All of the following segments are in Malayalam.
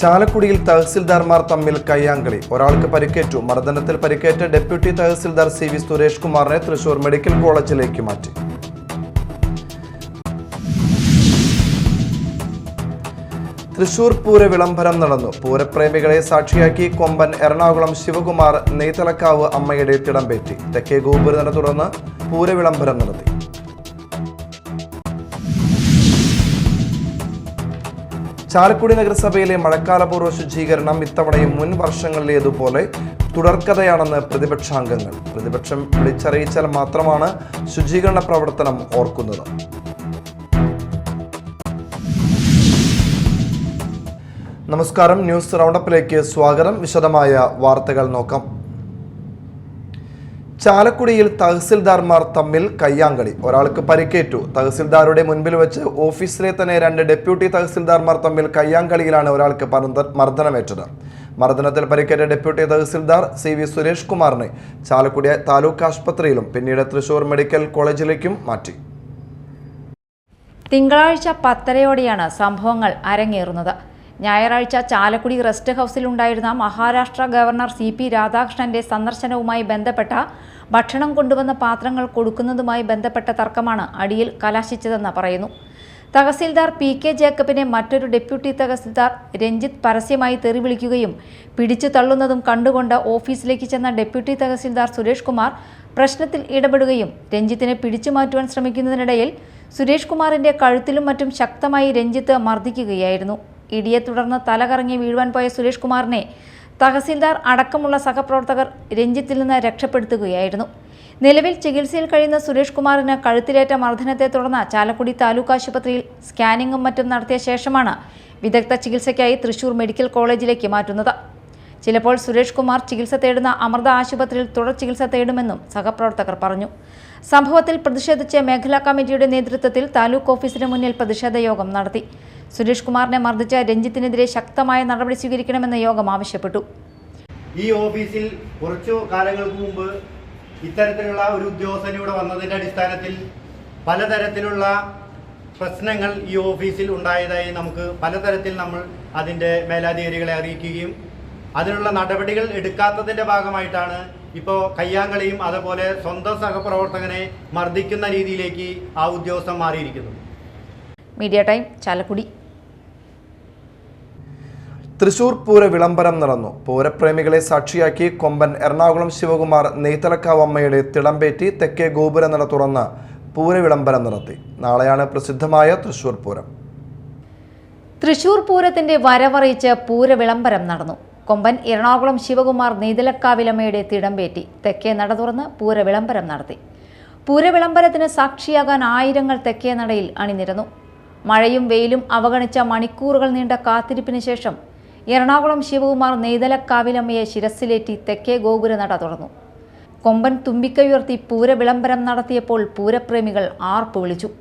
ചാലക്കുടിയിൽ തഹസിൽദാർമാർ തമ്മിൽ കയ്യാങ്കളി. ഒരാൾക്ക് പരിക്കേറ്റു. മർദ്ദനത്തിൽ പരിക്കേറ്റ ഡെപ്യൂട്ടി തഹസിൽദാർ CV സുരേഷ് കുമാറിനെ തൃശൂർ മെഡിക്കൽ കോളേജിലേക്ക് മാറ്റി. തൃശൂർ പൂര വിളംബരം നടന്നു. പൂരപ്രേമികളെ സാക്ഷിയാക്കി കൊമ്പൻ എറണാകുളം ശിവകുമാർ നെയ്തലക്കാവ് അമ്മയുടെ തിടമ്പേറ്റി. തെക്കേ ഗോപുരനട തുറന്ന് പൂര വിളംബരം നടത്തി. ചാലക്കുടി നഗരസഭയിലെ മഴക്കാലപൂർവ്വ ശുചീകരണം ഇത്തവണയും മുൻ വർഷങ്ങളിലേതുപോലെ തുടർക്കഥയാണെന്ന് പ്രതിപക്ഷാംഗങ്ങൾ. പ്രതിപക്ഷം വിളിച്ചറിയിച്ചാൽ മാത്രമാണ് ശുചീകരണ പ്രവർത്തനം ഓർക്കുന്നത്. നമസ്കാരം, ന്യൂസ് റൗണ്ടപ്പിലേക്ക് സ്വാഗതം. വിശദമായ വാർത്തകൾ നോക്കാം. ചാലക്കുടിയിൽ തഹസിൽദാർമാർ തമ്മിൽ കയ്യാങ്കളി. ഒരാൾക്ക് പരിക്കേറ്റു. തഹസിൽദാരുടെ മുൻപിൽ വെച്ച് ഓഫീസിലെ തന്നെ 2 ഡെപ്യൂട്ടി തഹസിൽദാർമാർ തമ്മിൽ കയ്യാങ്കളിയിലാണ് ഒരാൾക്ക് മർദ്ദനമേറ്റത്. മർദ്ദനത്തിൽ പരിക്കേറ്റ ഡെപ്യൂട്ടി തഹസിൽദാർ CV സുരേഷ് കുമാറിനെ ചാലക്കുടി താലൂക്ക് ആശുപത്രിയിലും പിന്നീട് തൃശൂർ മെഡിക്കൽ കോളേജിലേക്കും മാറ്റി. തിങ്കളാഴ്ച 10:30-ഓടെയാണ് സംഭവങ്ങൾ അരങ്ങേറുന്നത്. ഞായറാഴ്ച ചാലക്കുടി റെസ്റ്റ് ഹൗസിലുണ്ടായിരുന്ന മഹാരാഷ്ട്ര ഗവർണർ CP രാധാകൃഷ്ണന്റെ സന്ദർശനവുമായി ബന്ധപ്പെട്ട ഭക്ഷണം കൊണ്ടുവന്ന പാത്രങ്ങൾ കൊടുക്കുന്നതുമായി ബന്ധപ്പെട്ട തർക്കമാണ് അടിയിൽ കലാശിച്ചതെന്ന് പറയുന്നു. തഹസിൽദാർ PK ജേക്കബിനെ മറ്റൊരു ഡെപ്യൂട്ടി തഹസിൽദാർ രഞ്ജിത്ത് പരസ്യമായി തെറി വിളിക്കുകയും പിടിച്ചു തള്ളുന്നതും കണ്ടുകൊണ്ട് ഓഫീസിലേക്ക് ചെന്ന ഡെപ്യൂട്ടി തഹസിൽദാർ സുരേഷ് കുമാർ പ്രശ്നത്തിൽ ഇടപെടുകയും രഞ്ജിത്തിനെ പിടിച്ചു മാറ്റുവാൻ ശ്രമിക്കുന്നതിനിടയിൽ സുരേഷ് കുമാറിന്റെ കഴുത്തിലും മറ്റും ശക്തമായി രഞ്ജിത്ത് മർദ്ദിക്കുകയായിരുന്നു. ഇടിയെ തുടർന്ന് തലകറങ്ങി വീഴുവാൻ പോയ സുരേഷ് കുമാറിനെ തഹസിൽദാർ അടക്കമുള്ള സഹപ്രവർത്തകർ രഞ്ജിത്തിൽ നിന്ന് രക്ഷപ്പെടുത്തുകയായിരുന്നു. നിലവിൽ ചികിത്സയിൽ കഴിയുന്ന സുരേഷ് കുമാറിന് കഴുത്തിലേറ്റ മർദ്ദനത്തെ തുടർന്ന് ചാലക്കുടി താലൂക്ക് ആശുപത്രിയിൽ സ്കാനിങ്ങും മറ്റും നടത്തിയ ശേഷമാണ് വിദഗ്ധ ചികിത്സയ്ക്കായി തൃശൂർ മെഡിക്കൽ കോളേജിലേക്ക് മാറ്റുന്നത്. ചിലപ്പോൾ സുരേഷ് കുമാർ ചികിത്സ തേടുന്ന അമൃത ആശുപത്രിയിൽ തുടർ ചികിത്സ തേടുമെന്നും സഹപ്രവർത്തകർ പറഞ്ഞു. സംഭവത്തിൽ പ്രതിഷേധിച്ച് മേഖലാ കമ്മിറ്റിയുടെ നേതൃത്വത്തിൽ താലൂക്ക് ഓഫീസിന് മുന്നിൽ പ്രതിഷേധ യോഗം നടത്തി. സുരേഷ് കുമാറിനെ മർദ്ദിച്ച രഞ്ജിത്തിനെതിരെ ശക്തമായ നടപടി സ്വീകരിക്കണമെന്ന് യോഗം ആവശ്യപ്പെട്ടു. ഈ ഓഫീസിൽ കുറച്ചു കാലങ്ങൾക്ക് മുമ്പ് ഇത്തരത്തിലുള്ള ഒരു ഉദ്യോഗസ്ഥൻ ഇവിടെ വന്നതിൻ്റെ അടിസ്ഥാനത്തിൽ പലതരത്തിലുള്ള പ്രശ്നങ്ങൾ ഈ ഓഫീസിൽ ഉണ്ടായതായി നമുക്ക് പലതരത്തിൽ നമ്മൾ അതിൻ്റെ മേലധികാരികളെ അറിയിക്കുകയും അതിനുള്ള നടപടികൾ എടുക്കാത്തതിൻ്റെ ഭാഗമായിട്ടാണ് ഇപ്പോൾ കയ്യാങ്കളിയും അതുപോലെ സ്വന്തം സഹപ്രവർത്തകനെ മർദ്ദിക്കുന്ന രീതിയിലേക്ക് ആ ഉദ്യോഗസ്ഥൻ മാറിയിരിക്കുന്നത്. Media time, Chalakudy. തൃശൂർ പൂര വിളംബരം നടന്നു. പൂരപ്രേമികളെ സാക്ഷിയാക്കി കൊമ്പൻ എറണാകുളം ശിവകുമാർ നെയ്തലക്കാവ് അമ്മയുടെ തിടമ്പേറ്റി തെക്കേ ഗോപുരനട തുറന്ന് പൂര വിളംബരം നടത്തി. നാളെയാണ് പ്രസിദ്ധമായ തൃശൂർ പൂരം. തൃശൂർ പൂരത്തിന്റെ വരവറിയിച്ച് പൂര വിളംബരം നടന്നു. കൊമ്പൻ എറണാകുളം ശിവകുമാർ നെയ്തലക്കാവിലമ്മയുടെ തിടമ്പേറ്റി തെക്കേ നട തുറന്ന് പൂര വിളംബരം നടത്തി. പൂര വിളംബരത്തിന് സാക്ഷിയാകാൻ ആയിരങ്ങൾ തെക്കേ നടയിൽ അണിനിരന്നു. മഴയും വെയിലും അവഗണിച്ച മണിക്കൂറുകൾ നീണ്ട കാത്തിരിപ്പിന് ശേഷം എറണാകുളം ശിവകുമാർ നെയ്തലക്കാവിലമ്മയെ ശിരസിലേറ്റി തെക്കേ ഗോപുര നട തുറന്നു. കൊമ്പൻ തുമ്പിക്കയുയർത്തി പൂര വിളംബരം നടത്തിയപ്പോൾ പൂരപ്രേമികൾ ആർപ്പ് വിളിച്ചു.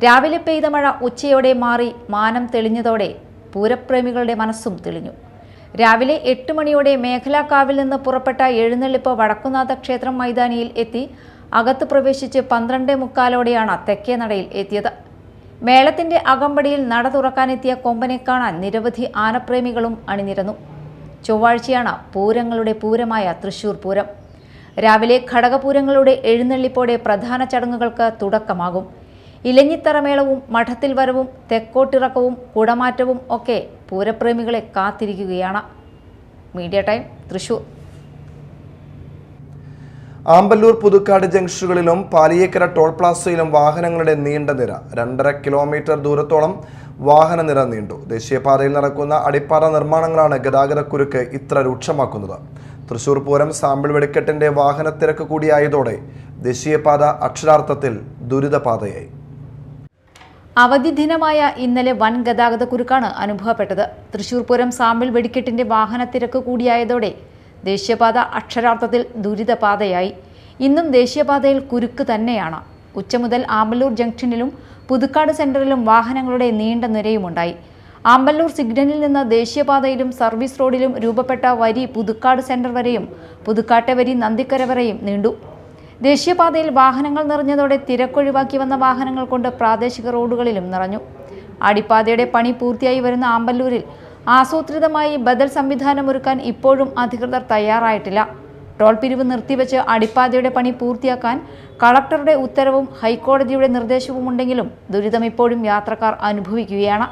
രാവിലെ പെയ്ത മഴ ഉച്ചയോടെ മാറി മാനം തെളിഞ്ഞതോടെ പൂരപ്രേമികളുടെ മനസ്സും തെളിഞ്ഞു. രാവിലെ 8 മണിയോടെ മേഖലാക്കാവിൽ നിന്ന് പുറപ്പെട്ട എഴുന്നള്ളിപ്പ് വടക്കുന്നാഥ ക്ഷേത്രം മൈതാനിയിൽ എത്തി അകത്ത് പ്രവേശിച്ച് 12:45-ഓടെയാണ് തെക്കേ നടയിൽ എത്തിയത്. മേളത്തിന്റെ അകമ്പടിയിൽ നട തുറക്കാനെത്തിയ കൊമ്പനെ കാണാൻ നിരവധി ആനപ്രേമികളും അണിനിരന്നു. ചൊവ്വാഴ്ചയാണ് പൂരങ്ങളുടെ പൂരമായ തൃശൂർ പൂരം. രാവിലെ ഘടകപൂരങ്ങളുടെ എഴുന്നള്ളിപ്പോടെ പ്രധാന ചടങ്ങുകൾക്ക് തുടക്കമാകും. ഇലഞ്ഞിത്തറമേളവും മഠത്തിൽ വരവും തെക്കോട്ടിറക്കവും കുടമാറ്റവും ഒക്കെ പൂരപ്രേമികളെ കാത്തിരിക്കുകയാണ്. Media time, Thrissur. ആമ്പല്ലൂർ പുതുക്കാട് ജംഗ്ഷനുകളിലും പാലിയേക്കര ടോൾ പ്ലാസയിലും വാഹനങ്ങളുടെ നീണ്ട നിര. 2.5 കിലോമീറ്റർ ദൂരത്തോളം വാഹനനിര നീണ്ടു. ദേശീയപാതയിൽ നടക്കുന്ന അടിപ്പാത നിർമ്മാണങ്ങളാണ് ഗതാഗതക്കുരുക്ക് ഇത്ര രൂക്ഷമാക്കുന്നത്. തൃശൂർ പൂരം സാമ്പിൾ വെടിക്കെട്ടിന്റെ വാഹനത്തിരക്ക് കൂടിയായതോടെ ദേശീയപാത അക്ഷരാർത്ഥത്തിൽ ദുരിതപാതയായി. അവധി ദിനമായ ഇന്നലെ വൻ ഗതാഗതക്കുരുക്കാണ് അനുഭവപ്പെട്ടത്. തൃശൂർ പൂരം സാമ്പിൾ വെടിക്കെട്ടിന്റെ വാഹനത്തിരക്ക് കൂടിയായതോടെ ദേശീയപാത അക്ഷരാർത്ഥത്തിൽ ദുരിതപാതയായി. ഇന്നും ദേശീയപാതയിൽ കുരുക്ക് തന്നെയാണ്. ഉച്ച മുതൽ ആമ്പല്ലൂർ ജംഗ്ഷനിലും പുതുക്കാട് സെന്ററിലും വാഹനങ്ങളുടെ നീണ്ട നിരയുമുണ്ടായി. ആമ്പല്ലൂർ സിഗ്നലിൽ നിന്ന് ദേശീയപാതയിലും സർവീസ് റോഡിലും രൂപപ്പെട്ട വരി പുതുക്കാട് സെന്റർ വരെയും പുതുക്കാട്ടെ വരി നന്ദിക്കര വരെയും നീണ്ടു. ദേശീയപാതയിൽ വാഹനങ്ങൾ നിറഞ്ഞതോടെ തിരക്കൊഴിവാക്കി വന്ന വാഹനങ്ങൾ കൊണ്ട് പ്രാദേശിക റോഡുകളിലും നിറഞ്ഞു. അടിപ്പാതയുടെ പണി പൂർത്തിയായി വരുന്ന ആമ്പല്ലൂരിൽ ആസൂത്രിതമായി ബദൽ സംവിധാനം ഒരുക്കാൻ ഇപ്പോഴും അധികൃതർ തയ്യാറായിട്ടില്ല. ടോൾ പിരിവ് നിർത്തിവെച്ച് അടിപ്പാതയുടെ പണി പൂർത്തിയാക്കാൻ കളക്ടറുടെ ഉത്തരവും ഹൈക്കോടതിയുടെ നിർദ്ദേശവും ഉണ്ടെങ്കിലും ദുരിതം ഇപ്പോഴും യാത്രക്കാർ അനുഭവിക്കുകയാണ്.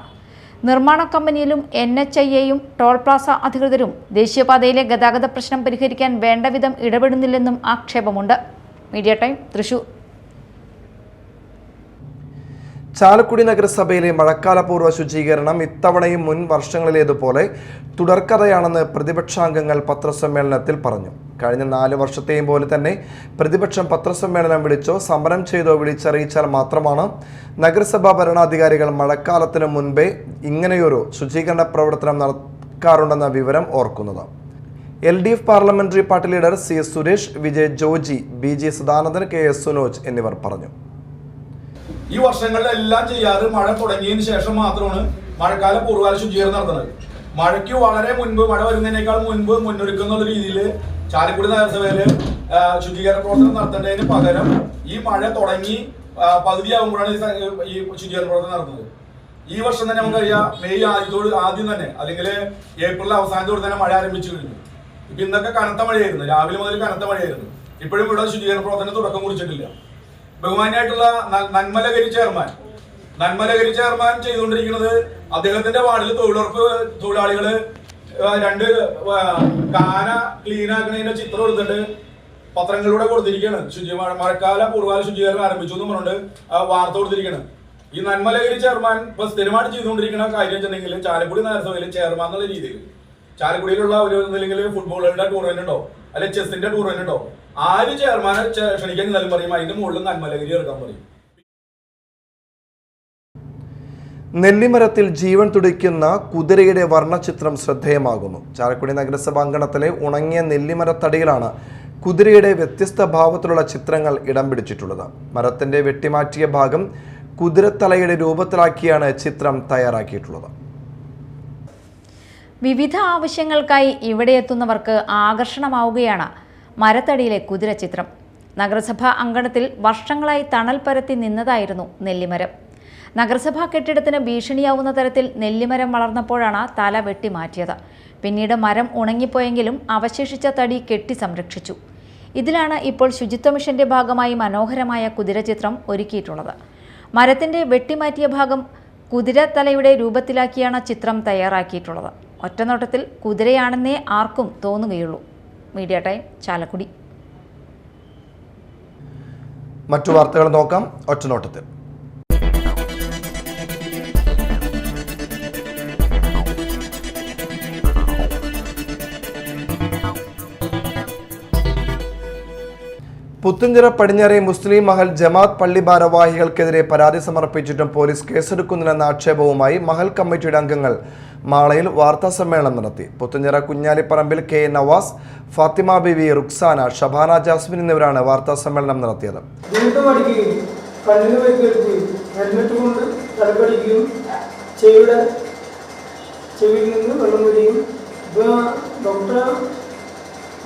നിർമ്മാണ കമ്പനിയിലും NHIAയും ടോൾ പ്ലാസ അധികൃതരും ദേശീയപാതയിലെ ഗതാഗത പ്രശ്നം പരിഹരിക്കാൻ വേണ്ടവിധം ഇടപെടുന്നില്ലെന്നും ആക്ഷേപമുണ്ട്. Media time, Thrissur. ചാലക്കുടി നഗരസഭയിലെ മഴക്കാലപൂർവ്വ ശുചീകരണം ഇത്തവണയും മുൻ വർഷങ്ങളിലേതുപോലെ തുടർക്കഥയാണെന്ന് പ്രതിപക്ഷാംഗങ്ങൾ പത്രസമ്മേളനത്തിൽ പറഞ്ഞു. കഴിഞ്ഞ 4 വർഷത്തെയും പോലെ തന്നെ പ്രതിപക്ഷം പത്രസമ്മേളനം വിളിച്ചോ സമരം ചെയ്തോ വിളിച്ചറിയിച്ചാൽ മാത്രമാണ് നഗരസഭാ ഭരണാധികാരികൾ മഴക്കാലത്തിന് മുൻപേ ഇങ്ങനെയൊരു ശുചീകരണ പ്രവർത്തനം നടക്കാറുണ്ടെന്ന വിവരം ഓർക്കുന്നത്. LDF parliamentary party leader CS Suresh, Vijay Joji, BG Sadanandan, KS Sunoj എന്നിവർ പറഞ്ഞു. ഈ വർഷങ്ങളിലെല്ലാം ചെയ്യാറ് മഴ തുടങ്ങിയതിന് ശേഷം മാത്രമാണ് മഴക്കാല പൂർവ്വകാല ശുചീകരണം നടത്തുന്നത്. മഴയ്ക്ക് വളരെ മുൻപ്, മഴ വരുന്നതിനേക്കാൾ മുൻപ് മുന്നൊരുക്കുന്ന രീതിയിൽ ചാലക്കുടി നഗരസഭയില് ശുചീകരണ പ്രവർത്തനം നടത്തേണ്ടതിന് പകരം ഈ മഴ തുടങ്ങി പകുതിയാകുമ്പോഴാണ് ഈ ശുചീകരണ പ്രവർത്തനം നടത്തുന്നത്. ഈ വർഷം തന്നെ നമുക്കറിയാം, മെയ് ആദ്യം തന്നെ അല്ലെങ്കിൽ ഏപ്രിൽ അവസാനത്തോടെ തന്നെ മഴ ആരംഭിച്ചു കഴിഞ്ഞു. ഇപ്പൊ ഇന്നൊക്കെ കനത്ത മഴയായിരുന്നു, രാവിലെ മുതൽ കനത്ത മഴയായിരുന്നു. ഇപ്പോഴും ഇവിടെ ശുചീകരണ പ്രവർത്തനം തുടക്കം കുറിച്ചിട്ടില്ല. ബഹുമാനായിട്ടുള്ള നന്മലഗിരി ചെയർമാൻ ചെയ്തുകൊണ്ടിരിക്കുന്നത് അദ്ദേഹത്തിന്റെ വാർഡിൽ തൊഴിലുറപ്പ് തൊഴിലാളികള് 2 കാന ക്ലീൻ ആക്കുന്നതിന്റെ ചിത്രം എടുത്തിട്ട് പത്രങ്ങളിലൂടെ കൊടുത്തിരിക്കുകയാണ്. മഴക്കാല പൂർവ്വകാല ശുചീകരണം ആരംഭിച്ചു എന്ന് പറഞ്ഞുകൊണ്ട് വാർത്ത കൊടുത്തിരിക്കുകയാണ്. ഈ നന്മലഗിരി ചെയർമാൻ ഇപ്പൊ സ്ഥിരമായിട്ട് ചെയ്തുകൊണ്ടിരിക്കുന്ന കാര്യം വെച്ചിട്ടുണ്ടെങ്കിൽ ചാലക്കുടി നഗരസഭയിൽ ചെയർമാൻ എന്നുള്ള രീതിയിൽ ചാലക്കുടിയിലുള്ള ഒരു എന്തെങ്കിലും ഫുട്ബോളുകളുടെ ടൂർണമെന്റ് ഉണ്ടോ, അല്ലെങ്കിൽ ചെസ്സിന്റെ ടൂർണമെന്റ് ഉണ്ടോ, ആര് ചെയർമാനെ ക്ഷണിക്കാൻ എന്നാലും പറയും അതിന്റെ മുകളിൽ നന്മലഗിരി എടുക്കാൻ പറയും. നെല്ലിമരത്തിൽ ജീവൻ തുടിക്കുന്ന കുതിരയുടെ വർണ്ണചിത്രം ശ്രദ്ധേയമാകുന്നു. ചാലക്കുടി നഗരസഭാ അങ്കണത്തിലെ ഉണങ്ങിയ നെല്ലിമരത്തടിയിലാണ് കുതിരയുടെ വ്യത്യസ്ത ഭാവത്തിലുള്ള ചിത്രങ്ങൾ ഇടം പിടിച്ചിട്ടുള്ളത്. മരത്തിന്റെ വെട്ടിമാറ്റിയ ഭാഗം കുതിരത്തലയുടെ രൂപത്തിലാക്കിയാണ് ചിത്രം തയ്യാറാക്കിയിട്ടുള്ളത്. വിവിധ ആവശ്യങ്ങൾക്കായി ഇവിടെ എത്തുന്നവർക്ക് ആകർഷണമാവുകയാണ് മരത്തടിയിലെ കുതിരചിത്രം. നഗരസഭാ അങ്കണത്തിൽ വർഷങ്ങളായി തണൽ പരത്തി നിന്നതായിരുന്നു നെല്ലിമരം. നഗരസഭാ കെട്ടിടത്തിന് ഭീഷണിയാവുന്ന തരത്തിൽ നെല്ലിമരം വളർന്നപ്പോഴാണ് തല വെട്ടിമാറ്റിയത്. പിന്നീട് മരം ഉണങ്ങിപ്പോയെങ്കിലും അവശേഷിച്ച തടി കെട്ടി സംരക്ഷിച്ചു. ഇതിലാണ് ഇപ്പോൾ ശുചിത്വ മിഷന്റെ ഭാഗമായി മനോഹരമായ കുതിരചിത്രം ഒരുക്കിയിട്ടുള്ളത്. മരത്തിന്റെ വെട്ടിമാറ്റിയ ഭാഗം കുതിരത്തലയുടെ രൂപത്തിലാക്കിയാണ് ചിത്രം തയ്യാറാക്കിയിട്ടുള്ളത്. ഒറ്റനോട്ടത്തിൽ കുതിരയാണെന്നേ ആർക്കും തോന്നുകയുള്ളൂ. Media time, Chalakudy. മറ്റു വാർത്തകൾ നോക്കാം. ഒറ്റനോട്ടത്തിൽ പുത്തുഞ്ചിറ പടിഞ്ഞാറെ മുസ്ലിം മഹൽ ജമാഅത്ത് പള്ളി ഭാരവാഹികൾക്കെതിരെ പരാതി സമർപ്പിച്ചിട്ടും പോലീസ് കേസെടുക്കുന്നില്ലെന്ന ആക്ഷേപവുമായി മഹൽ കമ്മിറ്റിയുടെ അംഗങ്ങൾ മാളയിൽ വാർത്താ സമ്മേളനം നടത്തി. പുത്തുഞ്ചിറ കുഞ്ഞാലിപ്പറമ്പിൽ K നവാസ്, ഫാത്തിമ ബിവി, റുക്സാന, ഷബാന ജാസ്മിൻ എന്നിവരാണ് വാർത്താ സമ്മേളനം നടത്തിയത്.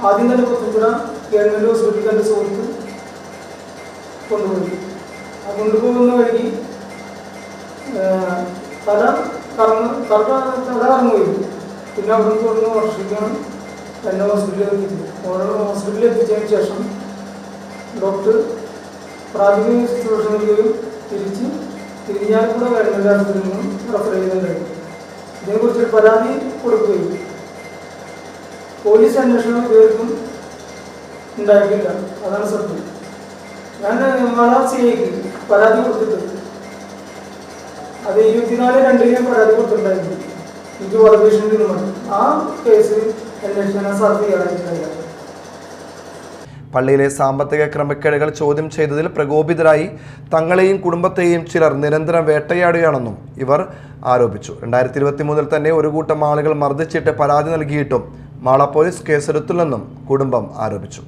ആദ്യം തന്നെ പുത്തുഞ്ചിറ ഗവൺമെൻറ് ഹോസ്പിറ്റലിൽ എൻ്റെ സുഹൃത്ത് കൊണ്ടുപോയി. ആ കൊണ്ടുപോകുന്ന വഴി തല കറങ്ങുപോയി. പിന്നെ അവിടെ നിന്ന് തുടർന്ന് വർഷിക്കണം എന്നെ ഹോസ്പിറ്റലിൽ എത്തിച്ചു. ഹോസ്പിറ്റലിൽ എത്തിച്ചതിന് ശേഷം ഡോക്ടർ പ്രാഥമിക ശുശ്രൂഷ നൽകുകയും തിരിഞ്ഞാലക്കുട ഗവൺമെൻറ് ആശുപത്രിയിൽ നിന്നും റെഫർ ചെയ്യുന്നുണ്ടായിരുന്നു. ഇതിനെക്കുറിച്ച് പരാതി കൊടുക്കുകയും പോലീസ് അന്വേഷണം ഇതുവരെയും ഉണ്ടായിട്ടില്ല. അതാണ് സത്യം. ഞാൻ CIക്ക് പരാതി കൊടുത്തിട്ടുണ്ട്. അത് 24/2 പരാതി കൊടുത്തിട്ടുണ്ടായിരുന്നു. എനിക്ക് വധഭീഷണി. ആ കേസ് അന്വേഷണം സാധ്യതയായിട്ടില്ല. പള്ളിയിലെ സാമ്പത്തിക ക്രമക്കേടുകൾ ചോദ്യം ചെയ്തതിൽ പ്രകോപിതരായി തങ്ങളെയും കുടുംബത്തെയും ചിലർ നിരന്തരം വേട്ടയാടുകയാണെന്നും ഇവർ ആരോപിച്ചു. 2023 തന്നെ ഒരു കൂട്ടം ആളുകൾ മർദ്ദിച്ചിട്ട് പരാതി നൽകിയിട്ടും മാള പോലീസ് കേസെടുത്തില്ലെന്നും കുടുംബം ആരോപിച്ചു.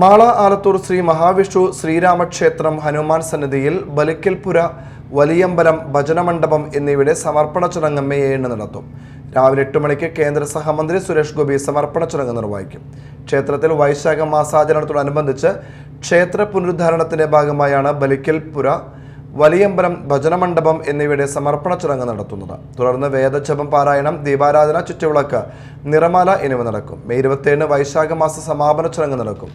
മാള ആലത്തൂർ ശ്രീ മഹാവിഷ്ണു ശ്രീരാമക്ഷേത്രം ഹനുമാൻ സന്നിധിയിൽ ബലിക്കൽപുര വലിയമ്പലം ഭജനമണ്ഡപം എന്നിവയുടെ സമർപ്പണ ചടങ്ങ് മെയ് 7 നടത്തും. രാവിലെ 8 മണിക്ക് കേന്ദ്ര സഹമന്ത്രി സുരേഷ് ഗോപി സമർപ്പണ ചടങ്ങ് നിർവഹിക്കും. ക്ഷേത്രത്തിൽ വൈശാഖ മാസാചരണത്തോടനുബന്ധിച്ച് ക്ഷേത്ര പുനരുദ്ധാരണത്തിന്റെ ഭാഗമായാണ് ബലിക്കൽപുര വലിയമ്പലം ഭജനമണ്ഡപം എന്നിവയുടെ സമർപ്പണ ചടങ്ങ് നടത്തുന്നത്. തുടർന്ന് വേദജപം പാരായണം, ദീപാരാധന, ചുറ്റുവിളക്ക്, നിറമാല എന്നിവ നടക്കും. മെയ് 27 വൈശാഖ മാസ സമാപന ചടങ്ങ് നടക്കും.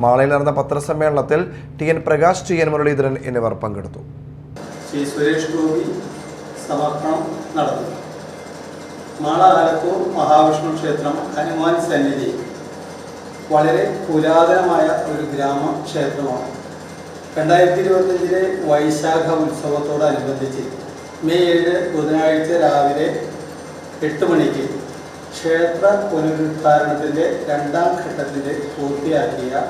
മാളയിൽ നടന്ന പത്രസമ്മേളനത്തിൽ TN പ്രകാശ്, TN മുരളീധരൻ എന്നിവർ പങ്കെടുത്തു. ശ്രീ സുരേഷ് ഗോപി സമർപ്പണം നടന്നു. മാള ആലത്തൂർ മഹാവിഷ്ണു ക്ഷേത്രം ഹനുമാൻ സന്നിധി വളരെ പുരാതനമായ ഒരു ഗ്രാമക്ഷേത്രമാണ്. 2025 വൈശാഖ ഉത്സവത്തോടനുബന്ധിച്ച് മെയ് 7 ബുധനാഴ്ച രാവിലെ 8 മണിക്ക് ക്ഷേത്ര പുനരുദ്ധാരണത്തിൻ്റെ 2ാം ഘട്ടത്തിൻ്റെ പൂർത്തിയാക്കിയ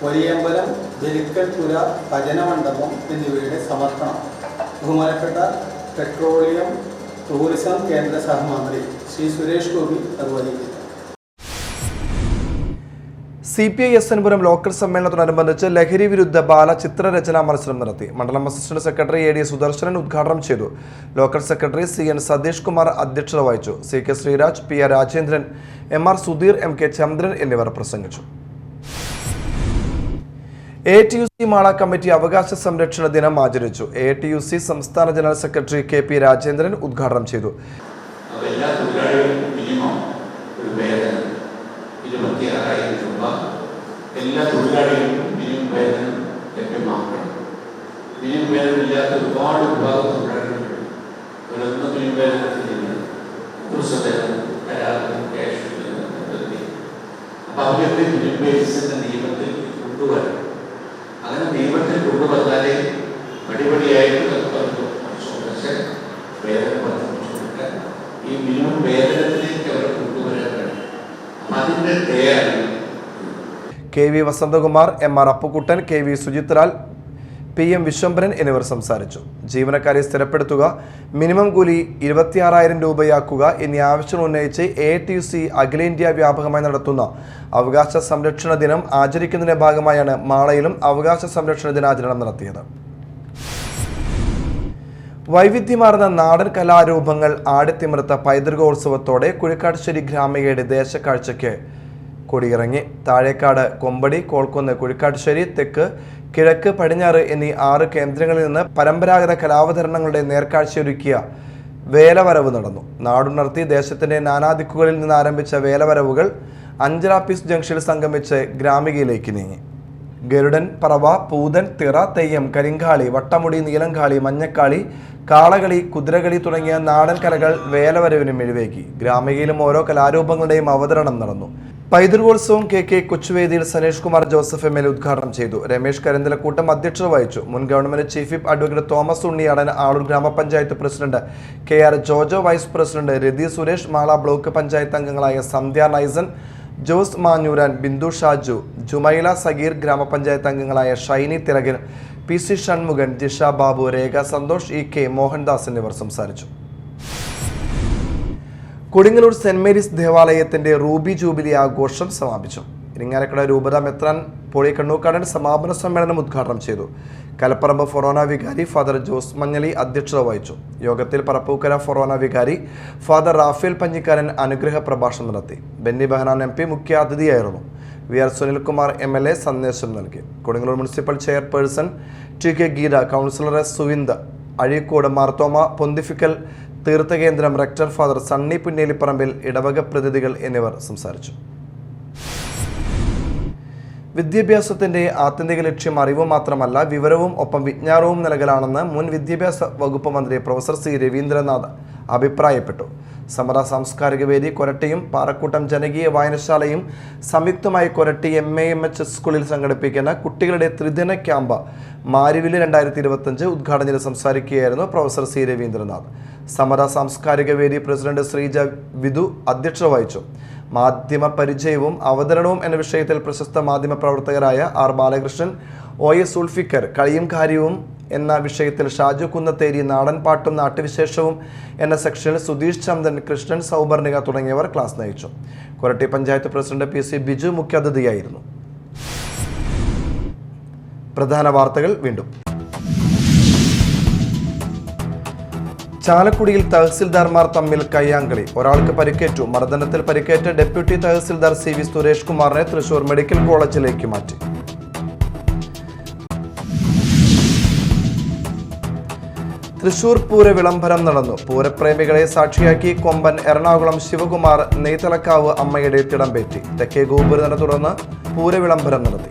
വലിയമ്പലം ബലിക്കൽപുര ഭജനമണ്ഡപം എന്നിവയുടെ സമർപ്പണം ബഹുമാനപ്പെട്ട പെട്രോളിയം ടൂറിസം കേന്ദ്ര സഹമന്ത്രി ശ്രീ സുരേഷ് ഗോപി നിർവഹിക്കുന്നു. CPI SN-പുരം ലോക്കൽ സമ്മേളനത്തോടനുബന്ധിച്ച് ലഹരി വിരുദ്ധ ബാല ചിത്രരചനാ മത്സരം നടത്തി. മണ്ഡലം അസിസ്റ്റന്റ് സെക്രട്ടറി AD സുദർശനൻ ഉദ്ഘാടനം ചെയ്തു. Local secretary CN Satheesh Kumar അധ്യക്ഷത വഹിച്ചു. CK Sreeraj, PR Rajendran, MR Sudheer, MK ചന്ദ്രൻ എന്നിവർ പ്രസംഗിച്ചു. ATUC മാള കമ്മിറ്റി അവകാശ സംരക്ഷണ ദിനം ആചരിച്ചു. ATUC സംസ്ഥാന ജനറൽ സെക്രട്ടറി KP രാജേന്ദ്രൻ ഉദ്ഘാടനം ചെയ്തു. എല്ലാ തൊഴിലാളികൾക്കും മിനിമം വേതനം ലഭ്യമാക്കണം. മിനിമം വേതനമില്ലാത്ത ഒരുപാട് വിഭാഗം തൊഴിലാളികളുണ്ട്. അവരൊന്നും മിനിമം വേതനത്തിലില്ല. ദിവസവേതനം, കരാറിനും ക്യാഷ് പദ്ധതി. അപ്പോൾ അവരൊക്കെ മിനിമം വേജസിൻ്റെ നിയമത്തിൽ കൊണ്ടുവരണം. അങ്ങനെ നിയമത്തിൽ കൊണ്ടുവന്നാലേ പടിപടിയായിട്ട് പക്ഷേ വേതനം വർദ്ധിപ്പിച്ചു കൊടുക്കാൻ ഈ മിനിമം വേതനത്തിലേക്ക് അവർ കൊണ്ടുവരാൻ കഴിയും. അപ്പം അതിൻ്റെ തയ്യാറാണ് KV Vasanthakumar, MR Appukuttan, KV Sujith Lal, PM Vishwambharan എന്നിവർ സംസാരിച്ചു. ജീവനക്കാരെ സ്ഥിരപ്പെടുത്തുക, മിനിമം കൂലി 26,000 രൂപയാക്കുക എന്നീ ആവശ്യങ്ങൾ ഉന്നയിച്ച് ATUC അഖിലേന്ത്യാ വ്യാപകമായി നടത്തുന്ന അവകാശ സംരക്ഷണ ദിനം ആചരിക്കുന്നതിന്റെ ഭാഗമായാണ് മാളയിലും അവകാശ സംരക്ഷണ ദിനാചരണം നടത്തിയത്. വൈവിധ്യമാർന്ന നാടൻ കലാരൂപങ്ങൾ ആടിത്തിമിർത്ത പൈതൃകോത്സവത്തോടെ കുഴിക്കാട്ടുശ്ശേരി ഗ്രാമികയുടെ ദേശക്കാഴ്ചയ്ക്ക് കൊടിയിറങ്ങി. താഴേക്കാട്, കൊമ്പടി, കോൾക്കുന്ന്, കുഴിക്കാട്ടുശ്ശേരി, തെക്ക്, കിഴക്ക്, പടിഞ്ഞാറ് എന്നീ 6 കേന്ദ്രങ്ങളിൽ നിന്ന് പരമ്പരാഗത കലാവതരണങ്ങളുടെ നേർക്കാഴ്ചയൊരുക്കിയ വേലവരവ് നടന്നു. നാടുണർത്തി ദേശത്തിന്റെ നാനാദിക്കുകളിൽ നിന്ന് ആരംഭിച്ച വേലവരവുകൾ അഞ്ചലാപ്പീസ് ജംഗ്ഷനിൽ സംഗമിച്ച് ഗ്രാമികയിലേക്ക് നീങ്ങി. ഗരുഡൻ, പറവ, പൂതൻ, തിറ, തെയ്യം, കരിങ്കാളി, വട്ടമുടി, നീലങ്കാളി, മഞ്ഞക്കാളി, കാളകളി, കുതിരകളി തുടങ്ങിയ നാടൻ കലകൾ വേലവരവിന് മിഴിവേകി. ഗ്രാമികയിലും ഓരോ കലാരൂപങ്ങളുടെയും അവതരണം നടന്നു. പൈതൃകോത്സവം KK കൊച്ചുവേദിയിൽ സനീഷ് കുമാർ ജോസഫ് MLA ഉദ്ഘാടനം ചെയ്തു. രമേശ് കരിന്തലക്കൂട്ടം അധ്യക്ഷത വഹിച്ചു. മുൻ government chief whip advocate Thomas Unniyadan, Aloor ഗ്രാമപഞ്ചായത്ത് president KR Jojo, vice president Rathi Suresh, Mala block panchayat അംഗങ്ങളായ സന്ധ്യ നൈസൻ, ജോസ് മാഞ്ഞൂരാൻ, ബിന്ദു ഷാജു, ജുമൈല സഗീർ, ഗ്രാമപഞ്ചായത്ത് അംഗങ്ങളായ ഷൈനി തിലകൻ, PC ഷൺമുഖൻ, ജിഷ ബാബു, രേഖ സന്തോഷ്, EK മോഹൻദാസ് എന്നിവർ സംസാരിച്ചു. കൊടുങ്ങല്ലൂർ സെന്റ് മേരീസ് ദേവാലയത്തിന്റെ റൂബി ജൂബിലി ആഘോഷം സമാപിച്ചു. ഇരിങ്ങാലക്കുട രൂപത മെത്രാൻ പോളി കണ്ണൂക്കാടൻ സമാപന സമ്മേളനം ഉദ്ഘാടനം ചെയ്തു. കലപ്പറമ്പ് ഫൊറോന വികാരി ഫാദർ ജോസ് മഞ്ഞളി അധ്യക്ഷത വഹിച്ചു. യോഗത്തിൽ പറപ്പൂക്കര ഫൊറോന വികാരി ഫാദർ റാഫേൽ പഞ്ഞിക്കാരൻ അനുഗ്രഹ പ്രഭാഷണം നടത്തി. Benny Behanan MP മുഖ്യാതിഥിയായിരുന്നു. VR Sunilkumar MLA സന്ദേശം നൽകി. Kodungallur municipal chairperson TK Geetha, councillor S Suvinda, Azhikode Marthoma pontifical തീർത്ഥകേന്ദ്രം റെക്ടർ ഫാദർ സണ്ണി പുന്നേലിപ്പറമ്പിൽ, ഇടവക പ്രതിനിധികൾ എന്നിവർ സംസാരിച്ചു. വിദ്യാഭ്യാസത്തിന്റെ ആത്യന്തിക ലക്ഷ്യം അറിവ് മാത്രമല്ല, വിവരവും ഒപ്പം വിജ്ഞാനവും നൽകലാണെന്ന് മുൻ വിദ്യാഭ്യാസ വകുപ്പ് മന്ത്രി പ്രൊഫസർ C രവീന്ദ്രനാഥ് അഭിപ്രായപ്പെട്ടു. സമര സാംസ്കാരിക വേദി കൊരട്ടിയും പാറക്കൂട്ടം ജനകീയ വായനശാലയും സംയുക്തമായി കൊരട്ടി MAMH സ്കൂളിൽ സംഘടിപ്പിക്കുന്ന കുട്ടികളുടെ ത്രിദിന ക്യാമ്പ് മാരിവില് 2025 ഉദ്ഘാടനം ചെയ്ത് സംസാരിക്കുകയായിരുന്നു പ്രൊഫസർ C രവീന്ദ്രനാഥ്. സമര സാംസ്കാരിക വേദി പ്രസിഡന്റ് ശ്രീജ വിധു അധ്യക്ഷത വഹിച്ചു. മാധ്യമ പരിചയവും അവതരണവും എന്ന വിഷയത്തിൽ പ്രശസ്ത മാധ്യമ പ്രവർത്തകരായ ആർ ബാലകൃഷ്ണൻ, OS സുൾഫിക്കർ, കളിയും കാര്യവും എന്ന വിഷയത്തിൽ ഷാജു കുന്നത്തേരി, നാടൻ പാട്ടും നാട്ടുവിശേഷവും എന്ന സെക്ഷനിൽ സുധീഷ് ചന്ദൻ, കൃഷ്ണൻ സൗബർണിക തുടങ്ങിയവർ ക്ലാസ് നയിച്ചു. കൊരട്ടി പഞ്ചായത്ത് പ്രസിഡന്റ് PC ബിജു മുഖ്യാതിഥിയായിരുന്നു. പ്രധാന വാർത്തകൾ വീണ്ടും. ചാലക്കുടിയിൽ തഹസിൽദാർമാർ തമ്മിൽ കയ്യാങ്കളി, ഒരാൾക്ക് പരിക്കേറ്റു. മർദ്ദനത്തിൽ പരിക്കേറ്റ ഡെപ്യൂട്ടി തഹസിൽദാർ CV സുരേഷ് കുമാറിനെ തൃശൂർ മെഡിക്കൽ കോളേജിലേക്ക് മാറ്റി. തൃശൂർ പൂര വിളംബരം നടന്നു. പൂരപ്രേമികളെ സാക്ഷിയാക്കി കൊമ്പൻ എറണാകുളം ശിവകുമാർ നെയ്തലക്കാവ് അമ്മയുടെ തിടമ്പേറ്റി. തെക്കേ ഗോപുരത്തിനെ തുടർന്ന് പൂര വിളംബരം നടത്തി.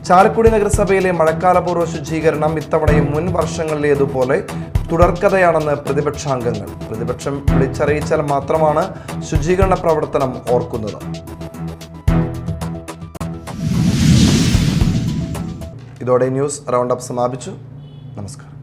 ചാലക്കുടി നഗരസഭയിലെ മഴക്കാലപൂർവ്വ ശുചീകരണം ഇത്തവണയും മുൻ വർഷങ്ങളിലേതുപോലെ തുടർക്കഥയാണെന്ന് പ്രതിപക്ഷാംഗങ്ങൾ. പ്രതിപക്ഷം വിളിച്ചറിയിച്ചാൽ മാത്രമാണ് ശുചീകരണ പ്രവർത്തനം ഓർക്കുന്നത്. ഇതോടെ ന്യൂസ് റൗണ്ട് അപ്പ് സമാപിച്ചു. നമസ്കാരം.